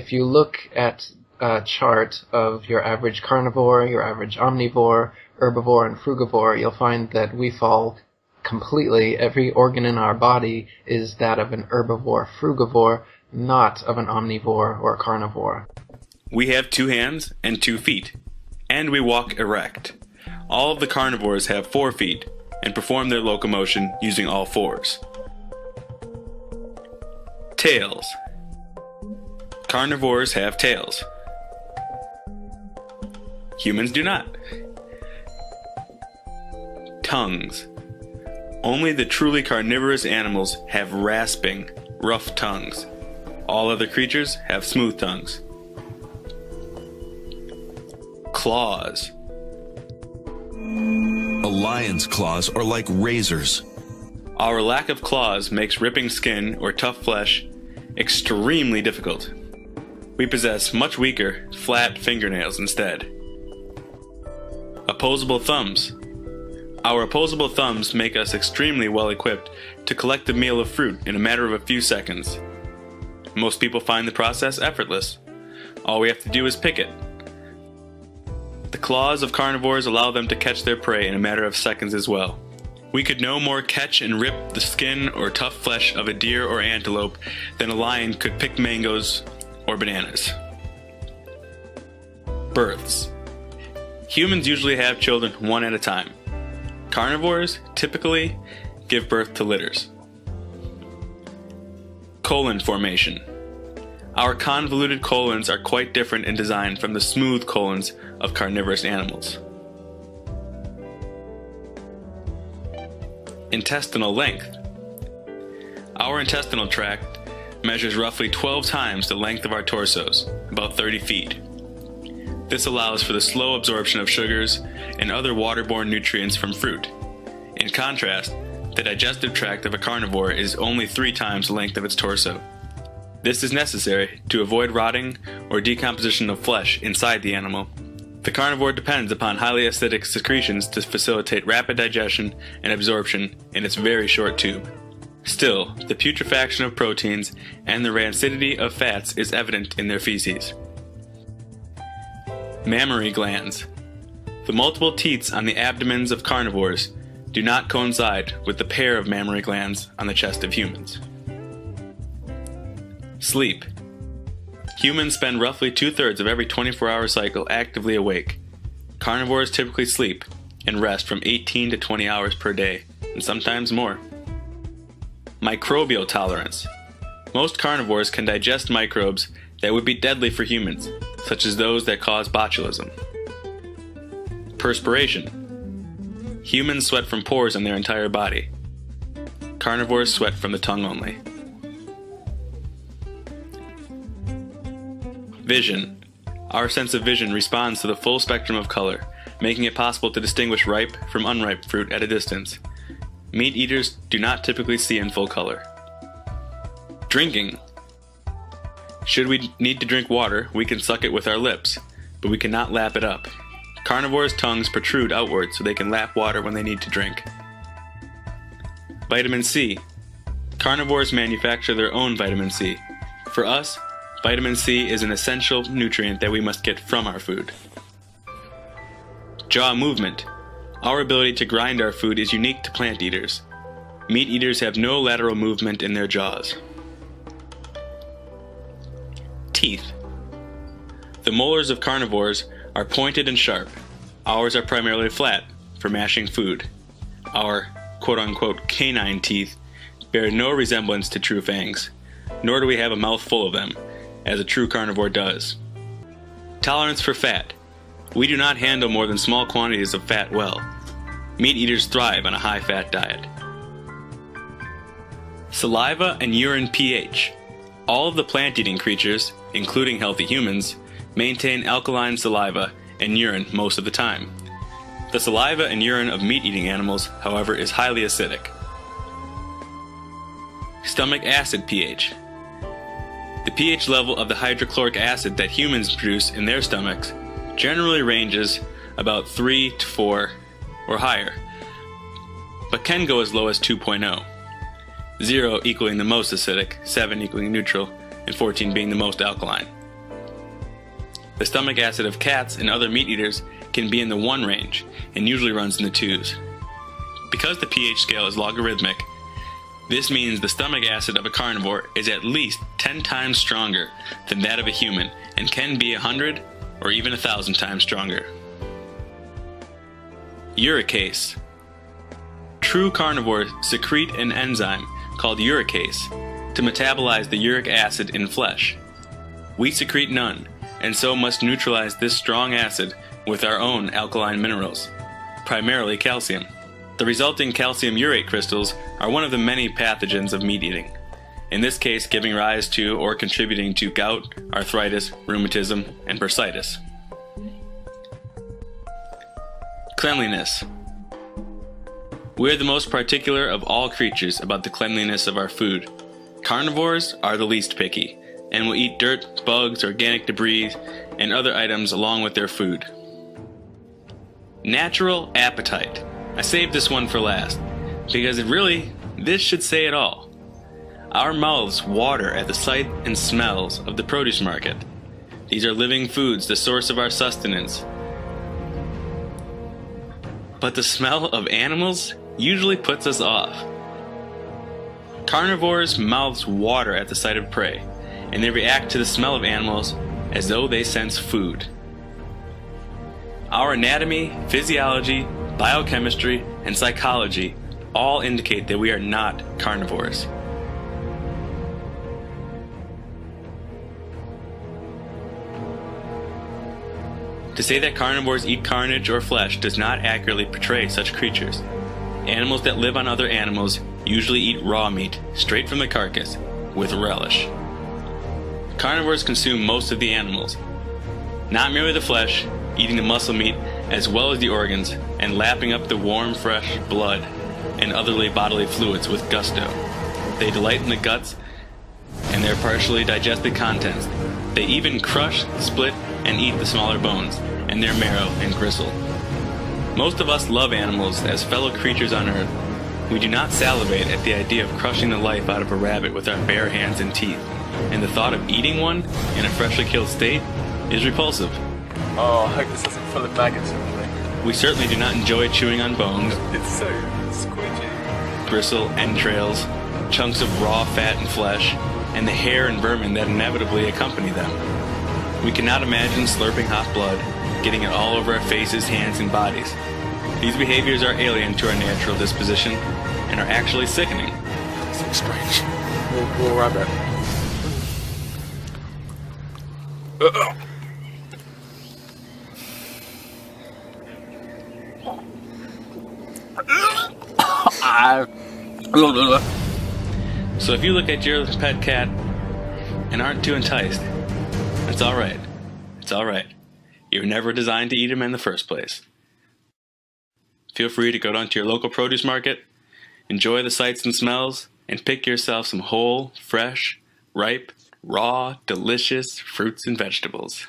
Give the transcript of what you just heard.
If you look at a chart of your average carnivore, your average omnivore, herbivore, and frugivore, you'll find that we fall completely. Every organ in our body is that of an herbivore, frugivore, not of an omnivore or carnivore. We have 2 hands and 2 feet, and we walk erect. All of the carnivores have 4 feet and perform their locomotion using all 4s. Tails. Carnivores have tails. Humans do not. Tongues. Only the truly carnivorous animals have rasping, rough tongues. All other creatures have smooth tongues. Claws. A lion's claws are like razors. Our lack of claws makes ripping skin or tough flesh extremely difficult. We possess much weaker, flat fingernails instead. Opposable thumbs. Our opposable thumbs make us extremely well equipped to collect a meal of fruit in a matter of a few seconds. Most people find the process effortless. All we have to do is pick it. The claws of carnivores allow them to catch their prey in a matter of seconds as well. We could no more catch and rip the skin or tough flesh of a deer or antelope than a lion could pick mangoes or bananas. Births. Humans usually have children one at a time. Carnivores typically give birth to litters. Colon formation. Our convoluted colons are quite different in design from the smooth colons of carnivorous animals. Intestinal length. Our intestinal tract measures roughly 12 times the length of our torsos, about 30 feet. This allows for the slow absorption of sugars and other waterborne nutrients from fruit. In contrast, the digestive tract of a carnivore is only 3 times the length of its torso. This is necessary to avoid rotting or decomposition of flesh inside the animal. The carnivore depends upon highly acidic secretions to facilitate rapid digestion and absorption in its very short tube. Still, the putrefaction of proteins and the rancidity of fats is evident in their feces. Mammary glands. The multiple teats on the abdomens of carnivores do not coincide with the pair of mammary glands on the chest of humans. Sleep. Humans spend roughly 2/3 of every 24-hour cycle actively awake. Carnivores typically sleep and rest from 18 to 20 hours per day, and sometimes more. Microbial tolerance. Most carnivores can digest microbes that would be deadly for humans, such as those that cause botulism. Perspiration. Humans sweat from pores on their entire body. Carnivores sweat from the tongue only. Vision. Our sense of vision responds to the full spectrum of color, making it possible to distinguish ripe from unripe fruit at a distance. Meat eaters do not typically see in full color. Drinking. Should we need to drink water, we can suck it with our lips, but we cannot lap it up. Carnivores' tongues protrude outward so they can lap water when they need to drink. Vitamin C. Carnivores manufacture their own vitamin C. For us, vitamin C is an essential nutrient that we must get from our food. Jaw movement. Our ability to grind our food is unique to plant eaters. Meat eaters have no lateral movement in their jaws. Teeth. The molars of carnivores are pointed and sharp. Ours are primarily flat for mashing food. Our quote-unquote canine teeth bear no resemblance to true fangs, nor do we have a mouth full of them, as a true carnivore does. Tolerance for fat. We do not handle more than small quantities of fat well. Meat eaters thrive on a high-fat diet. Saliva and urine pH. All of the plant-eating creatures, including healthy humans, maintain alkaline saliva and urine most of the time. The saliva and urine of meat-eating animals, however, is highly acidic. Stomach acid pH. The pH level of the hydrochloric acid that humans produce in their stomachs generally ranges about 3 to 4 or higher, but can go as low as 2.0. 0 equaling the most acidic, 7 equaling neutral, and 14 being the most alkaline. The stomach acid of cats and other meat eaters can be in the 1 range and usually runs in the 2s. Because the pH scale is logarithmic, this means the stomach acid of a carnivore is at least 10 times stronger than that of a human and can be 100 or even 1,000 times stronger. Uricase. True carnivores secrete an enzyme called uricase to metabolize the uric acid in flesh. We secrete none, and so must neutralize this strong acid with our own alkaline minerals, primarily calcium. The resulting calcium urate crystals are one of the many pathogens of meat eating, in this case giving rise to or contributing to gout, arthritis, rheumatism, and bursitis. Cleanliness. We are the most particular of all creatures about the cleanliness of our food. Carnivores are the least picky, and will eat dirt, bugs, organic debris, and other items along with their food. Natural appetite. I saved this one for last, because this should say it all. Our mouths water at the sight and smells of the produce market. These are living foods, the source of our sustenance. But the smell of animals usually puts us off. Carnivores' mouths water at the sight of prey, and they react to the smell of animals as though they sense food. Our anatomy, physiology, biochemistry, and psychology all indicate that we are not carnivores. To say that carnivores eat carnage or flesh does not accurately portray such creatures. Animals that live on other animals usually eat raw meat, straight from the carcass, with relish. Carnivores consume most of the animals, not merely the flesh, eating the muscle meat as well as the organs, and lapping up the warm, fresh blood and other bodily fluids with gusto. They delight in the guts and their partially digested contents. They even crush, split, and eat the smaller bones, and their marrow and gristle. Most of us love animals as fellow creatures on earth. We do not salivate at the idea of crushing the life out of a rabbit with our bare hands and teeth, and the thought of eating one in a freshly killed state is repulsive. Oh, I hope this isn't full of maggots or anything. We certainly do not enjoy chewing on bones, It's so squidgy. gristle, entrails, chunks of raw fat and flesh, and the hair and vermin that inevitably accompany them. We cannot imagine slurping hot blood, getting it all over our faces, hands, and bodies. These behaviors are alien to our natural disposition and are actually sickening. So strange. We'll wrap it. So if you look at your pet cat and aren't too enticed, it's alright. It's alright. You were never designed to eat them in the first place. Feel free to go down to your local produce market, enjoy the sights and smells, and pick yourself some whole, fresh, ripe, raw, delicious fruits and vegetables.